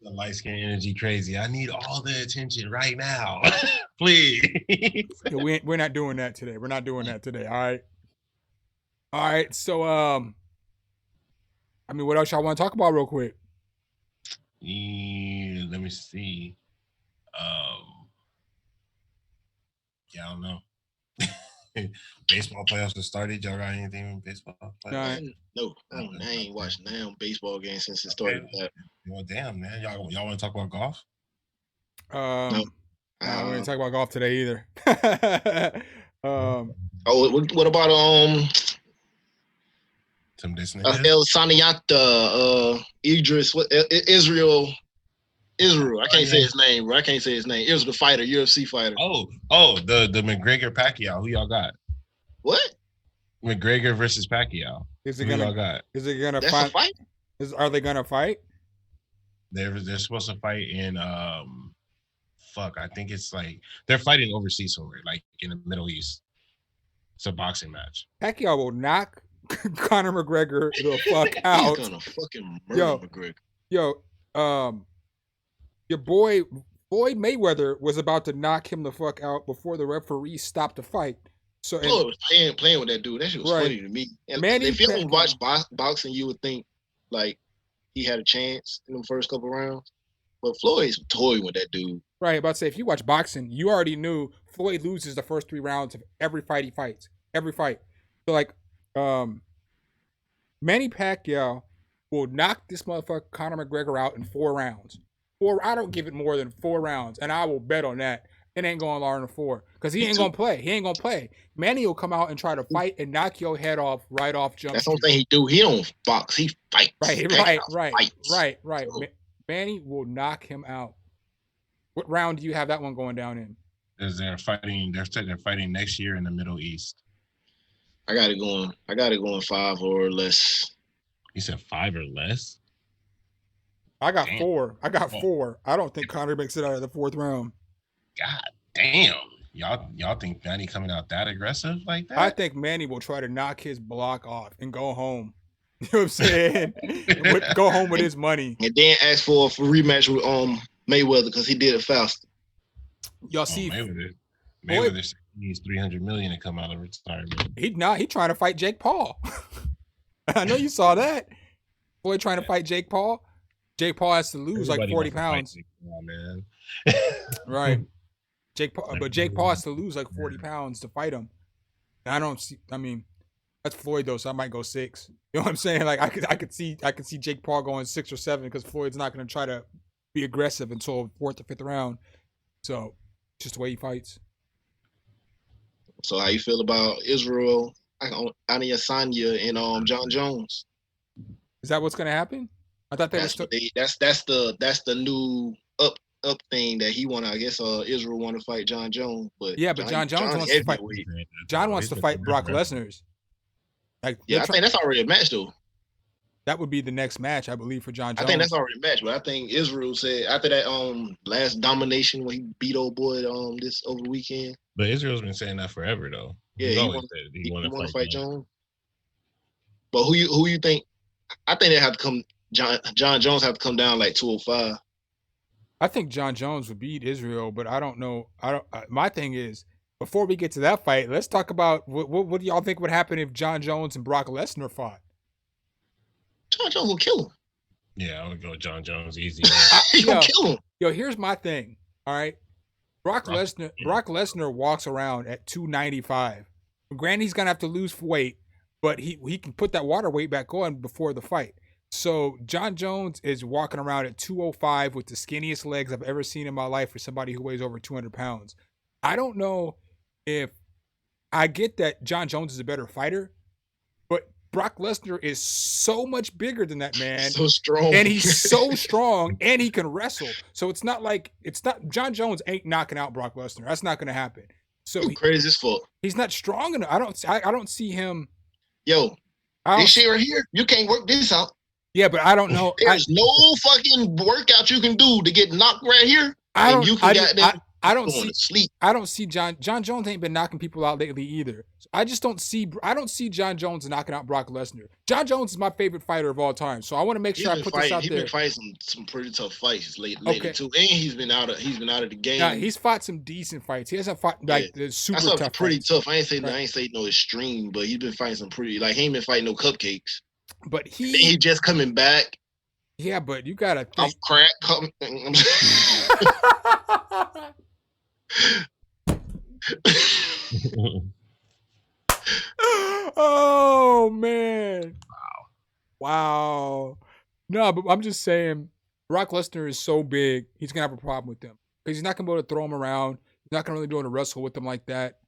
The light skin energy crazy. I need all the attention right now. Please. Yeah, we're not doing that today. We're not doing that today. All right. So I mean, what else y'all want to talk about real quick? Let me see. Yeah, I don't know. Baseball playoffs have started. Y'all got anything in baseball playoffs? No, I ain't watched damn baseball game since it started. Well, damn, man. Y'all want to talk about golf? No, we didn't talk about golf today either. What about some Disney? El Saniyata, Idris, Israel. I can't say his name, bro. It was the fighter, UFC fighter. Oh, the McGregor Pacquiao. Who y'all got? What? McGregor versus Pacquiao. Is it gonna fight? Are they gonna fight? They're supposed to fight in I think it's like they're fighting overseas somewhere, like in the Middle East. It's a boxing match. Pacquiao will knock Conor McGregor the fuck out. He's gonna fucking murder McGregor. Your boy Floyd Mayweather was about to knock him the fuck out before the referee stopped the fight. So Floyd was playing with that dude. That shit was funny to me. And if you don't watch boxing, you would think like he had a chance in the first couple rounds. But Floyd's toying with that dude. Right, about to say, if you watch boxing, you already knew Floyd loses the first 3 rounds of every fight he fights. Every fight. So like Manny Pacquiao will knock this motherfucker Conor McGregor out in 4 rounds. I don't give it more than 4 rounds, and I will bet on that. It ain't going longer than 4 because he ain't gonna play. Manny will come out and try to fight and knock your head off right off jump. That's the only thing he do. He don't box. He fights. Right. So, Manny will knock him out. What round do you have that one going down in? They're fighting next year in the Middle East. I got it going 5 or less. You said 5 or less? I got 4. I don't think Conor makes it out of the 4th round. God damn. Y'all think Manny coming out that aggressive like that? I think Manny will try to knock his block off and go home. You know what I'm saying? Go home with his money. And then ask for a rematch with Mayweather because he did it fast. Y'all see Mayweather needs $300 million to come out of retirement. He trying to fight Jake Paul. I know you saw that. Floyd trying to fight Jake Paul. Jake Paul has to lose like 40 pounds. Man. Right. Jake Paul has to lose like 40 pounds to fight him. That's Floyd though, so I might go 6. You know what I'm saying? Like I could see Jake Paul going 6 or 7 because Floyd's not going to try to be aggressive until 4th or 5th round. So just the way he fights. So how you feel about Israel, Adesanya, and Jon Jones? Is that what's going to happen? I thought that's the new up thing that he want. I guess Israel want to fight Jon Jones, but Jon Jones wants to fight. Jon wants to fight Brock Lesnar. Like I think that's already a match though. That would be the next match, I believe, for Jon Jones. I think that's already a match, but I think Israel said after that last domination when he beat old boy this over the weekend. But Israel's been saying that forever though. Yeah, He's he always want said he want to fight Jones. But who you think? I think they have to come. Jon Jones have to come down like 205. I think Jon Jones would beat Israel, but I don't know. My thing is, before we get to that fight, let's talk about what do y'all think would happen if Jon Jones and Brock Lesnar fought? Jon Jones will kill him. Yeah, I would go Jon Jones easy. He gonna kill him. Yo, here's my thing. All right, Brock Lesnar walks around at 295. Granted, he's gonna have to lose weight, but he can put that water weight back on before the fight. So Jon Jones is walking around at 205 with the skinniest legs I've ever seen in my life for somebody who weighs over 200 pounds. I don't know if I get that Jon Jones is a better fighter, but Brock Lesnar is so much bigger than that man. So strong. And he's so strong and he can wrestle. So it's not Jon Jones ain't knocking out Brock Lesnar. That's not going to happen. So crazy as fuck. He's not strong enough. I don't see him. Yo, this shit right here, you can't work this out. Yeah, but I don't know. There's no fucking workout you can do to get knocked right here. I don't see Jon Jones ain't been knocking people out lately either. So I don't see Jon Jones knocking out Brock Lesnar. Jon Jones is my favorite fighter of all time. So I want to make sure I put this out there. He's been fighting some pretty tough fights lately too. And he's been out of the game. Nah, he's fought some decent fights. He hasn't fought the super tough. That's pretty fights. Tough. I ain't say no extreme, but he's been fighting some pretty he ain't been fighting no cupcakes. But he just coming back. Yeah, but you gotta think. Off crack. Oh man! Wow. No, but I'm just saying, Brock Lesnar is so big. He's gonna have a problem with them because he's not gonna be able to throw him around. He's not gonna really be able to wrestle with them like that.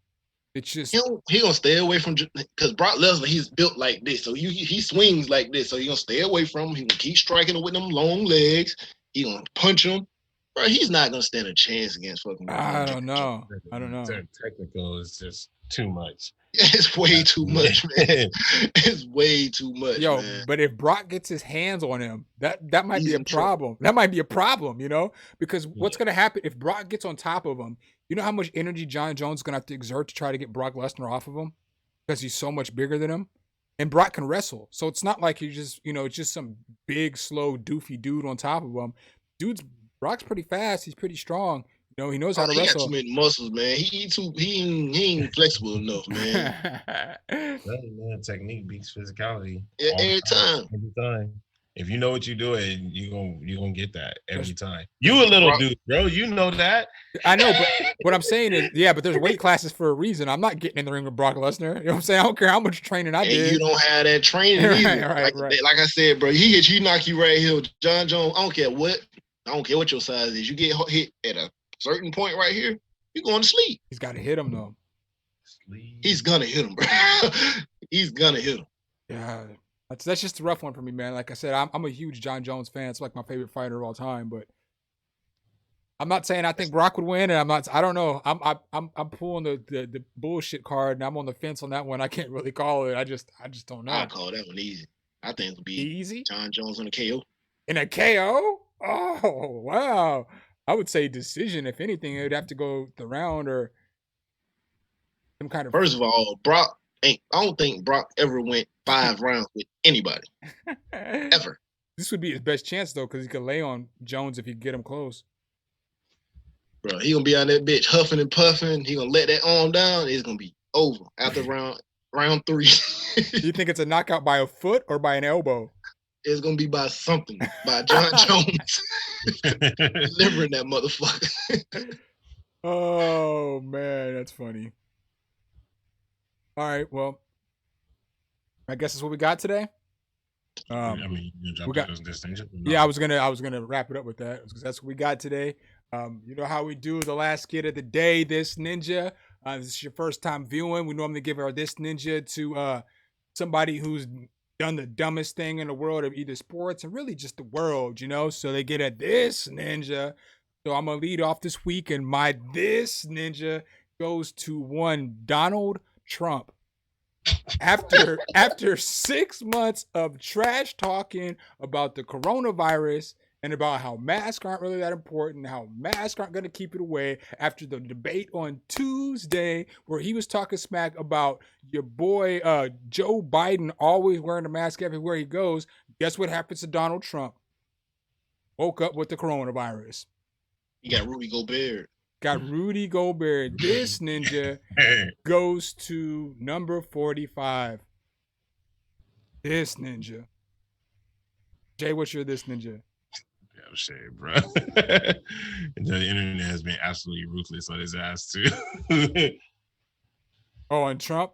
It's just he gonna stay away from because Brock Lesnar he's built like this, so he swings like this, so he gonna stay away from him. He gonna keep striking him with them long legs. He gonna punch him, bro. He's not gonna stand a chance against fucking. I don't know. Technical is just too much. It's way too much, man. It's way too much. Yo, man. But if Brock gets his hands on him, that might be a problem. That might be a problem, because what's gonna happen if Brock gets on top of him? You know how much energy Jon Jones is going to have to exert to try to get Brock Lesnar off of him? Because he's so much bigger than him. And Brock can wrestle. So it's not like he's just, it's just some big, slow, doofy dude on top of him. Brock's pretty fast. He's pretty strong. He knows how to wrestle. He got too many muscles, man. He ain't flexible enough, man. Man, technique beats physicality. Every time. Every time. If you know what you're doing, you're gonna get that every time. You a little dude, bro. You know that. I know, but what I'm saying is, but there's weight classes for a reason. I'm not getting in the ring with Brock Lesnar. You know what I'm saying? I don't care how much training I did. You don't have that training either. Right. Like I said, bro, he hit you, knock you right here. Jon Jones, I don't care what your size is. You get hit at a certain point right here, you're going to sleep. He's got to hit him though. He's gonna hit him, bro. He's gonna hit him. Yeah. That's just a rough one for me, man. Like I said, I'm a huge Jon Jones fan. It's like my favorite fighter of all time. But I'm not saying I think Brock would win, and I don't know. I'm pulling the bullshit card, and I'm on the fence on that one. I can't really call it. I just don't know. I call that one easy. I think it'll be easy. Jon Jones on a KO. In a KO? Oh wow! I would say decision. If anything, it would have to go the round or some kind of. First of all, Brock. I don't think Brock ever went 5 rounds with anybody. Ever. This would be his best chance, though, because he could lay on Jones if he could get him close. Bro, he going to be on that bitch huffing and puffing. He going to let that arm down. It's going to be over after round 3. Do you think it's a knockout by a foot or by an elbow? It's going to be by something. By Jon Jones. Delivering that motherfucker. Oh, man. That's funny. All right, well, I guess that's what we got today. I was gonna wrap it up with that because that's what we got today. You know how we do the last skit of the day. This ninja. This is your first time viewing. We normally give our this ninja to somebody who's done the dumbest thing in the world of either sports and really just the world. So they get a this ninja. So I'm gonna lead off this week, and my this ninja goes to one Donald Trump. after 6 months of trash talking about the coronavirus and about how masks aren't really that important, how masks aren't going to keep it away, after the debate on Tuesday where he was talking smack about your boy Joe Biden always wearing a mask everywhere he goes, guess what happens to Donald Trump? Woke up with the coronavirus. He got Rudy Gobert. This ninja goes to number 45. This ninja. Jay, what's your this ninja? Yeah, shit, bro. The internet has been absolutely ruthless on his ass too. Oh, and Trump?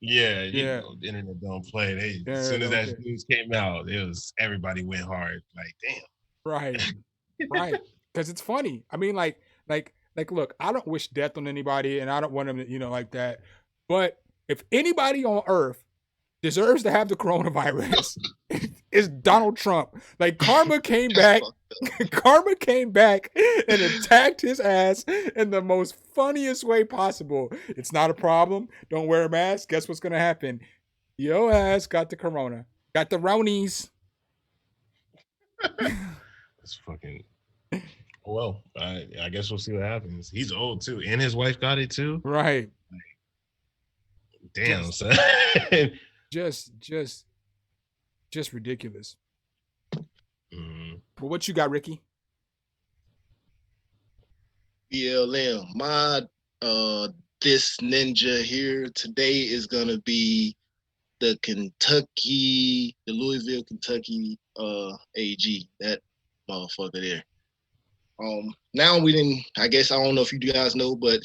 Yeah. You know, the internet don't play. As soon as that news came out, everybody went hard. Like, damn. Right. Because it's funny. I mean, like, look, I don't wish death on anybody, and I don't want them to, like that. But if anybody on Earth deserves to have the coronavirus, it's Donald Trump. Like, karma came back and attacked his ass in the most funniest way possible. It's not a problem. Don't wear a mask. Guess what's gonna happen? Your ass got the corona. Got the Ronies. It's fucking. Well, I guess we'll see what happens. He's old too, and his wife got it too. Right. Damn, son. Just ridiculous. Mm. But what you got, Ricky? BLM. My this ninja here today is gonna be the Louisville, Kentucky AG. That motherfucker there. Now I guess I don't know if you guys know, but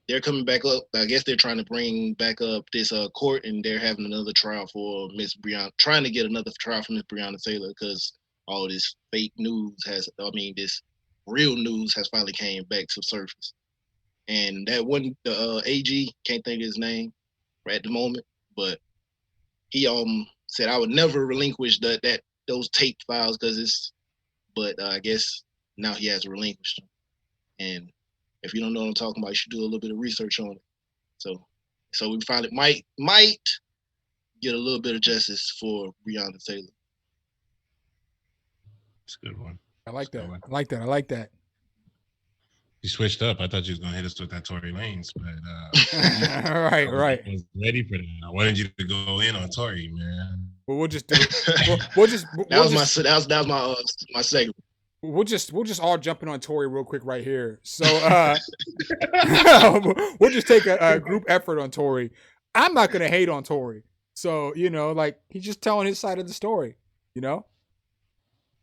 they're coming back up. I guess they're trying to bring back up this court, and they're having another trial for Miss Breonna, trying to get another trial for Miss Breonna Taylor, because all this fake news this real news has finally came back to surface. And that one, the AG, can't think of his name right at the moment, but he said I would never relinquish those tape files but I guess now he has relinquished them. And if you don't know what I'm talking about, you should do a little bit of research on it. So we finally might get a little bit of justice for Breonna Taylor. It's a good one. I like that. You switched up. I thought you was gonna hit us with that Tory Lanez, but right. I was ready for that. I wanted you to go in on Tory, man. Well, we'll just do it. That was my segment. We'll just all jump in on Tory real quick right here. So we'll just take a group effort on Tory. I'm not gonna hate on Tory. So he's just telling his side of the story.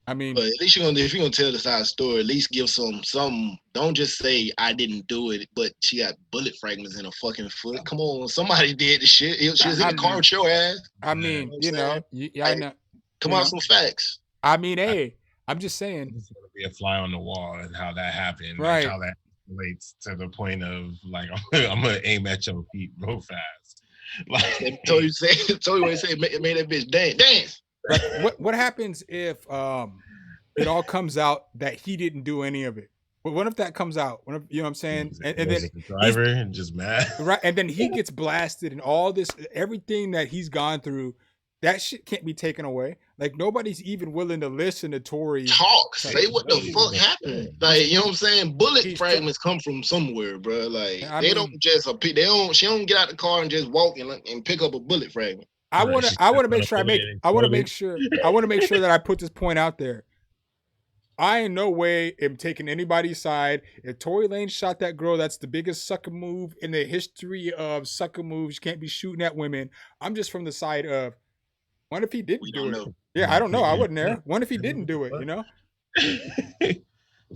I mean, but at least if you're gonna tell the side of the story, at least give some. Don't just say I didn't do it, but she got bullet fragments in her fucking foot. Come on, somebody did the shit. She was in the car with your ass. I mean, I know. Come on, some facts. I mean, hey, I'm just saying. It's gonna be a fly on the wall and how that happened, right? Like how that relates to the point of like I'm gonna aim at your feet real fast. Like told you what he said, made that bitch dance. Like, what happens if it all comes out that he didn't do any of it? But what if that comes out? You know what I'm saying? And then the driver and just mad, right? And then he gets blasted, and all this, everything that he's gone through, that shit can't be taken away. Like nobody's even willing to listen to Tory talk. Say what the fuck happened. Like, you know what I'm saying? Bullet fragments come from somewhere, bro. Like she don't get out the car and just walk and pick up a bullet fragment. I want to make sure that I put this point out there. I in no way am taking anybody's side. If Tory Lanez shot that girl, that's the biggest sucker move in the history of sucker moves. You can't be shooting at women. I'm just from the side of, what if he didn't do it? Yeah, I don't know. I wasn't there. What if he didn't do it,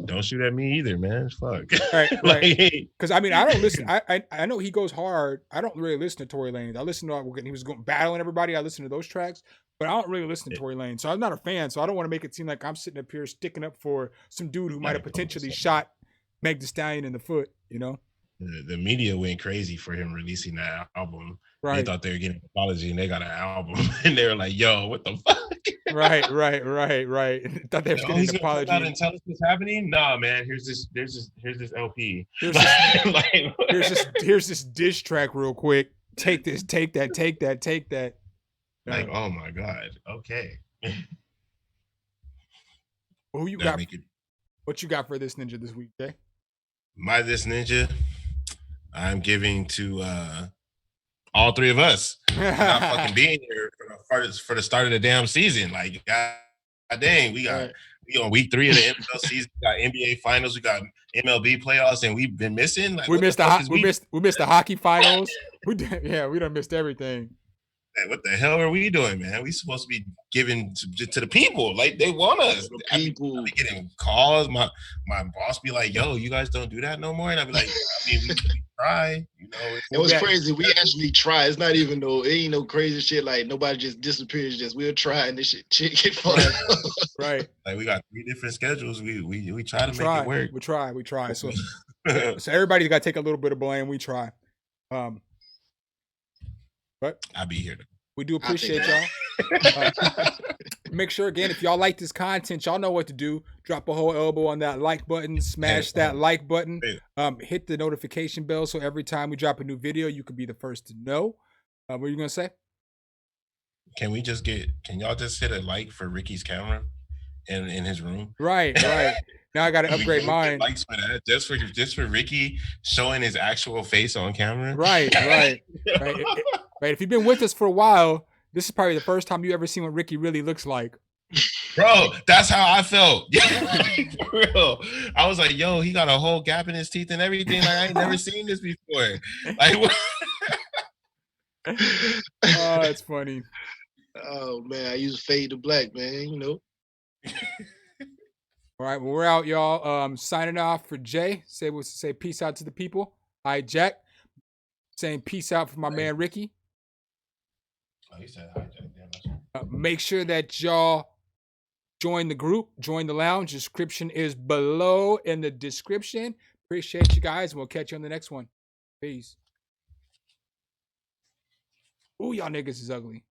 Don't shoot at me either, man. Fuck. Right. Because I don't listen. I know he goes hard. I don't really listen to Tory Lanez. I listen to when he was battling everybody. I listen to those tracks, but I don't really listen to Tory Lanez. So I'm not a fan. So I don't want to make it seem like I'm sitting up here sticking up for some dude who might have potentially shot Meg Thee Stallion in the foot. The media went crazy for him releasing that album. Right. They thought they were getting an apology, and they got an album, and they were like, "Yo, what the fuck?" Right. Thought they were Oh, getting he's an gonna come out apology. and tell us what's happening. Nah, man. Here's this LP. Here's Like, Here's this diss track real quick. Take this, take that. like, oh my god. Okay. Who you That got? make it What you got for this ninja this week, Jay? this ninja. I'm giving to all three of us. Not fucking being here for the start of the damn season. Like, god dang, we on week 3 of the NFL season. We got NBA finals. We got MLB playoffs, and we've been missing. Like, we missed the hockey finals. We done missed everything. What the hell are we doing, man? We supposed to be giving to the people. Like, they want us. People. I be getting calls. My boss be like, "Yo, you guys don't do that no more." And I be like, "I mean, we try." You know, it was crazy. We actually try. It's not even it ain't no crazy shit. Like, nobody just disappears. Just we'll try and this shit get fun. Right. Like, we got 3 different schedules. We try to make it work. We try. So everybody's got to take a little bit of blame. We try. But I'll be here. We do appreciate y'all. Make sure, again, if y'all like this content, y'all know what to do. Drop a whole elbow on that like button. Smash that like button. Hit the notification bell so every time we drop a new video, you can be the first to know. What are you going to say? Can y'all just hit a like for Ricky's camera in his room? Right. Now I got to upgrade mine. Likes for that, just for Ricky showing his actual face on camera. Right. Right. If you've been with us for a while, this is probably the first time you ever seen what Ricky really looks like. Bro, that's how I felt. For real. I was like, yo, he got a whole gap in his teeth and everything. Like, I ain't never seen this before. Like, what? Oh, it's funny. Oh man, I use fade to black, man. You know. All right, well, we're out, y'all. Signing off for Jay. Say peace out to the people. All right, Jack. Saying peace out for my man Ricky. Oh, he said hi, Jack. Make sure that y'all join the group, join the lounge. Description is below in the description. Appreciate you guys, and we'll catch you on the next one. Peace. Ooh, y'all niggas is ugly.